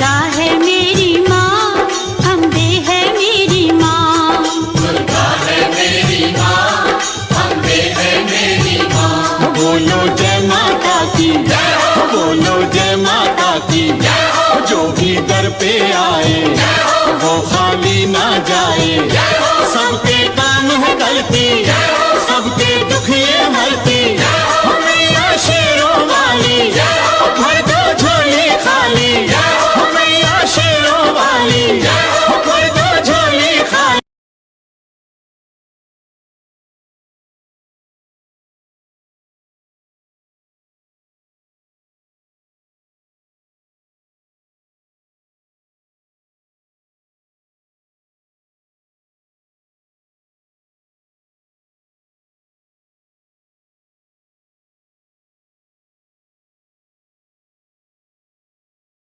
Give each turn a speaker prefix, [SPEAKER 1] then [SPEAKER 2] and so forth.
[SPEAKER 1] दुर्गा है मेरी माँ, अम्बे है मेरी माँ।
[SPEAKER 2] दुर्गा है मेरी माँ, अम्बे है मेरी माँ।
[SPEAKER 3] बोलो जय माता की
[SPEAKER 2] जय हो,
[SPEAKER 3] बोलो जय माता की
[SPEAKER 2] जय हो,
[SPEAKER 3] जो भी दर पे आए
[SPEAKER 2] जय हो,
[SPEAKER 3] वो खाली ना जाए।
[SPEAKER 2] जय